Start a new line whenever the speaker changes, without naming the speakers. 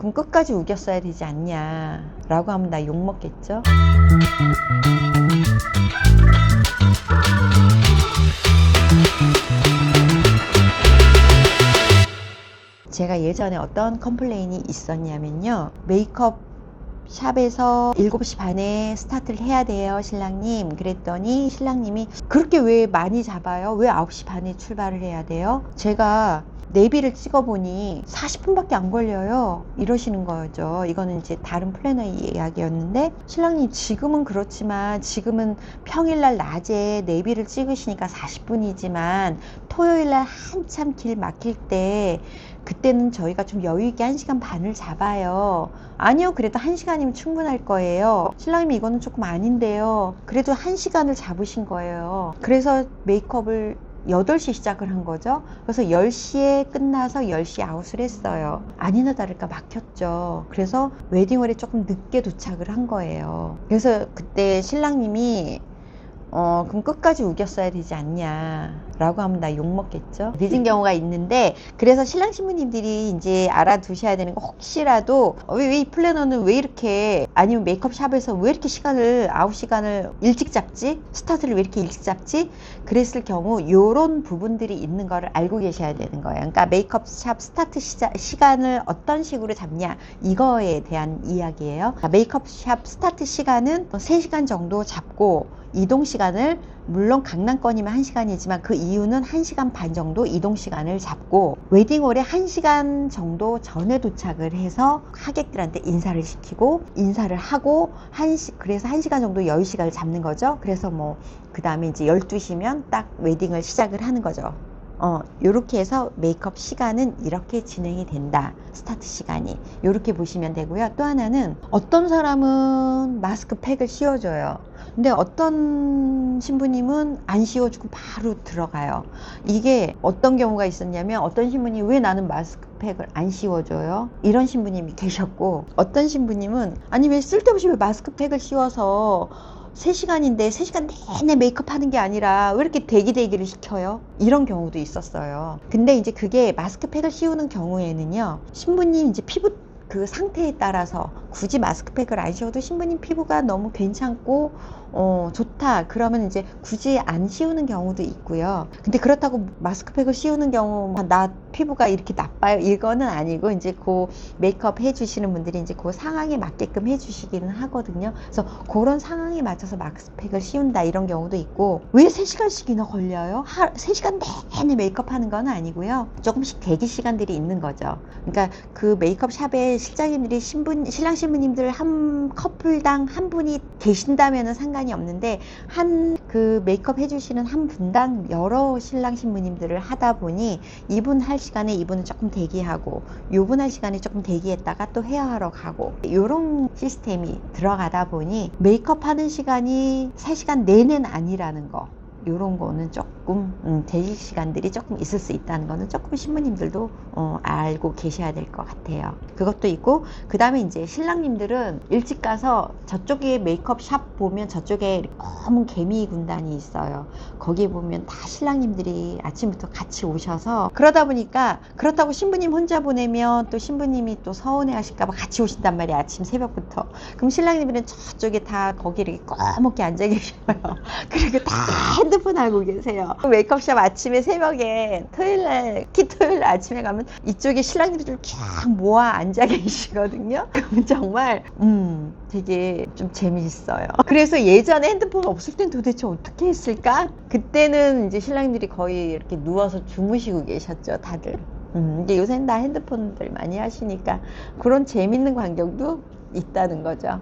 그럼 끝까지 우겼어야 되지 않냐 라고 하면 나 욕먹겠죠. 제가 예전에 어떤 컴플레인이 있었냐면요, 메이크업 샵에서 7시 반에 스타트를 해야 돼요 신랑님. 그랬더니 신랑님이 그렇게 왜 많이 잡아요? 왜 9시 반에 출발을 해야 돼요? 제가 내비를 찍어보니 40분밖에 안 걸려요 이러시는 거죠. 이거는 이제 다른 플래너의 이야기였는데, 신랑님 지금은 그렇지만 지금은 평일날 낮에 내비를 찍으시니까 40분이지만 토요일날 한참 길 막힐 때 그때는 저희가 좀 여유있게 1시간 반을 잡아요. 아니요, 그래도 1시간이면 충분할 거예요. 신랑님이 이거는 조금 아닌데요. 그래도 1시간을 잡으신 거예요. 그래서 메이크업을 8시 시작을 한 거죠. 그래서 10시에 끝나서 10시에 아웃을 했어요. 아니나 다를까 막혔죠. 그래서 웨딩홀에 조금 늦게 도착을 한 거예요. 그래서 그때 신랑님이 그럼 끝까지 우겼어야 되지 않냐 라고 하면 나 욕먹겠죠. 늦은 경우가 있는데, 그래서 신랑 신부님들이 이제 알아두셔야 되는 거, 혹시라도 왜 이 플래너는 왜 이렇게, 아니면 메이크업 샵에서 왜 이렇게 시간을 9시간을 일찍 잡지, 스타트를 왜 이렇게 일찍 잡지, 그랬을 경우 요런 부분들이 있는 거를 알고 계셔야 되는 거예요. 그러니까 메이크업 샵 스타트 시간을 어떤 식으로 잡냐, 이거에 대한 이야기예요. 메이크업 샵 스타트 시간은 3시간 정도 잡고, 이동 시간을, 물론 강남권이면 1시간이지만 그 이유는 1시간 반 정도 이동 시간을 잡고, 웨딩홀에 1시간 정도 전에 도착을 해서 하객들한테 인사를 시키고, 인사를 하고, 그래서 1시간 정도 여유 시간을 잡는 거죠. 그래서 뭐 그 다음에 이제 12시면 딱 웨딩을 시작을 하는 거죠. 요렇게 해서 메이크업 시간은 이렇게 진행이 된다. 스타트 시간이 요렇게 보시면 되고요. 또 하나는, 어떤 사람은 마스크팩을 씌워줘요. 근데 어떤 신부님은 안 씌워주고 바로 들어가요. 이게 어떤 경우가 있었냐면, 어떤 신부님이 왜 나는 마스크팩을 안 씌워줘요? 이런 신부님이 계셨고, 어떤 신부님은 아니 왜 쓸데없이 왜 마스크팩을 씌워서 3시간인데 3시간 내내 메이크업 하는 게 아니라 왜 이렇게 대기를 시켜요? 이런 경우도 있었어요. 근데 이제 그게 마스크팩을 씌우는 경우에는요, 신부님 이제 피부 그 상태에 따라서 굳이 마스크팩을 안 씌워도 신부님 피부가 너무 괜찮고 좋다 그러면 이제 굳이 안 씌우는 경우도 있고요. 근데 그렇다고 마스크팩을 씌우는 경우 나 피부가 이렇게 나빠요 이거는 아니고, 이제 그 메이크업 해주시는 분들이 이제 그 상황에 맞게끔 해주시기는 하거든요. 그래서 그런 상황에 맞춰서 마스크팩을 씌운다 이런 경우도 있고. 왜 3시간씩이나 걸려요? 3시간 내내 메이크업 하는 건 아니고요, 조금씩 대기 시간들이 있는 거죠. 그러니까 그 메이크업 샵에 실장님들이 신랑 신부님들 한 커플당 한 분이 계신다면은 상관이 없는데, 그 메이크업 해주시는 한 분당 여러 신랑 신부님들을 하다 보니 이분 할 시간에 이분은 조금 대기하고, 요분 할 시간에 조금 대기했다가 또 헤어하러 가고, 요런 시스템이 들어가다 보니 메이크업 하는 시간이 3시간 내내는 아니라는 거, 요런 거는 조금 대기 시간들이 조금 있을 수 있다는 거는 조금 신부님들도 알고 계셔야 될 것 같아요. 그것도 있고, 그 다음에 이제 신랑님들은 일찍 가서, 저쪽에 메이크업 샵 보면 저쪽에 검은 개미 군단이 있어요. 거기 보면 다 신랑님들이 아침부터 같이 오셔서, 그러다 보니까, 그렇다고 신부님 혼자 보내면 또 신부님이 또 서운해 하실까봐 같이 오신단 말이에요, 아침 새벽부터. 그럼 신랑님들은 저쪽에 다 거기 이렇게 꺼멓게 앉아 계셔요. 그리고 다 핸드폰 하고 계세요. 메이크업샵 아침에 새벽에 토요일날 아침에 가면 이쪽에 신랑님들 쫙 모아 앉아 계시거든요. 그럼 정말 되게 좀 재미있어요. 그래서 예전에 핸드폰 없을 땐 도대체 어떻게 했을까? 그때는 이제 신랑님들이 거의 이렇게 누워서 주무시고 계셨죠, 다들. 이제 요새는 다 핸드폰들 많이 하시니까 그런 재밌는 광경도 있다는 거죠.